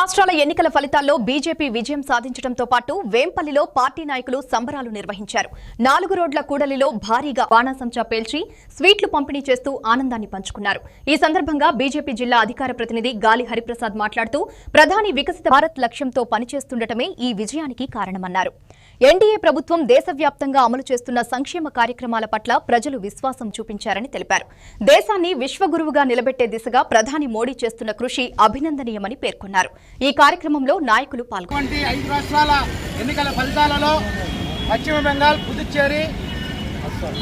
రాష్ట్రాల ఎన్నికల ఫలితాల్లో బీజేపీ విజయం సాధించడంతో పాటు వేంపల్లిలో పార్టీ నాయకులు సంబరాలు నిర్వహించారు. 4 రోడ్ల కూడలిలో భారీగా బాణాసంచా పేల్చి స్వీట్లు పంపిణీ చేస్తూ ఆనందాన్ని పంచుకున్నారు. ఈ సందర్భంగా బీజేపీ జిల్లా అధికార ప్రతినిధి గాలి హరిప్రసాద్ మాట్లాడుతూ ప్రధాని వికసిత భారత్ లక్ష్యంతో పనిచేస్తుండటమే ఈ విజయానికి కారణమన్నారు. ఎన్డీఏ ప్రభుత్వం దేశవ్యాప్తంగా అమలు చేస్తున్న సంక్షేమ కార్యక్రమాల పట్ల ప్రజలు విశ్వాసం చూపించారని తెలిపారు. దేశాన్ని విశ్వగురువుగా నిలబెట్టే దిశగా ప్రధాని మోడీ చేస్తున్న కృషి అభినందనీయమని పేర్కొన్నారు. ఈ కార్యక్రమంలో నాయకులు పాల్గొన్నారు. 5 రాష్ట్రాల ఎన్నికల ఫలితాలలో పశ్చిమ బెంగాల్, పుదుచ్చేరి,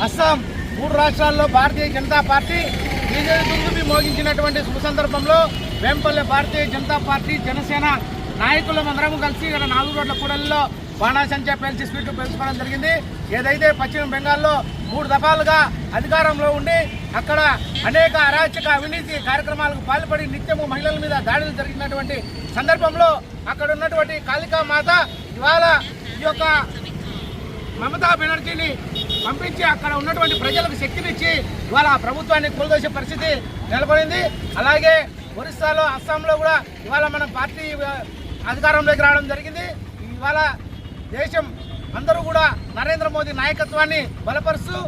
అస్సాం 3 రాష్ట్రాల్లో భారతీయ జనతా పార్టీ విజయదుందుబి మోగించినటువంటి శుభ సందర్భంలో వేంపల్లి భారతీయ జనతా పార్టీ జనసేన నాయకులందరం కలిసి ఇక్కడ 4 రోడ్ల కూడలిలో బాణాసంచా పేల్చి స్వీట్లు పెంచుకోవడం జరిగింది. ఏదైతే పశ్చిమ బెంగాల్లో 3 దఫాలుగా అధికారంలో ఉండి అక్కడ అనేక అరాచక అవినీతి కార్యక్రమాలకు పాల్పడి నిత్యము మహిళల మీద దాడులు జరిగినటువంటి సందర్భంలో అక్కడ ఉన్నటువంటి కాళికా మాత ఇవాళ ఈ యొక్క మమతా బెనర్జీని పంపించి అక్కడ ఉన్నటువంటి ప్రజలకు శక్తినిచ్చి ఇవాళ ఆ ప్రభుత్వాన్ని కూలదోసే పరిస్థితి నెలకొనింది. అలాగే ఒరిస్సాలో, అస్సాంలో కూడా ఇవాళ మన పార్టీ అధికారంలోకి రావడం జరిగింది. ఇవాళ దేశం అందరూ కూడా నరేంద్ర మోదీ నాయకత్వాన్ని బలపరుస్తూ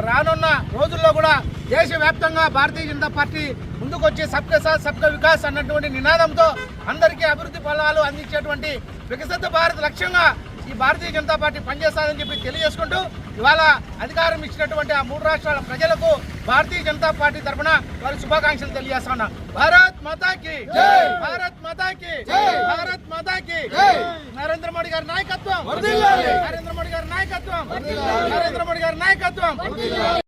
రానున్న రోజుల్లో కూడా దేశవ్యాప్తంగా భారతీయ జనతా పార్టీ ముందుకొచ్చి సబ్కా సాత్ సబ్కా వికాస్ అన్నటువంటి నినాదంతో అందరికీ అభివృద్ధి ఫలాలు అందించేటువంటి వికసిత భారత్ లక్ష్యంగా ఈ భారతీయ జనతా పార్టీ పనిచేస్తారని చెప్పి తెలియజేసుకుంటూ ఇవాళ అధికారం ఇచ్చినటువంటి ఆ 3 రాష్ట్రాల ప్రజలకు భారతీయ జనతా పార్టీ తరఫున వారి శుభాకాంక్షలు తెలియజేస్తున్నా. భారత్ మాతాకి జై, భారత్ మాతాకి జై, భారత్ మాతాకి జై. నరేంద్ర మోడీ గారి నాయకత్వం, నరేంద్ర మోడీ గారి నాయకత్వం, నరేంద్ర మోడీ గారి నాయకత్వం.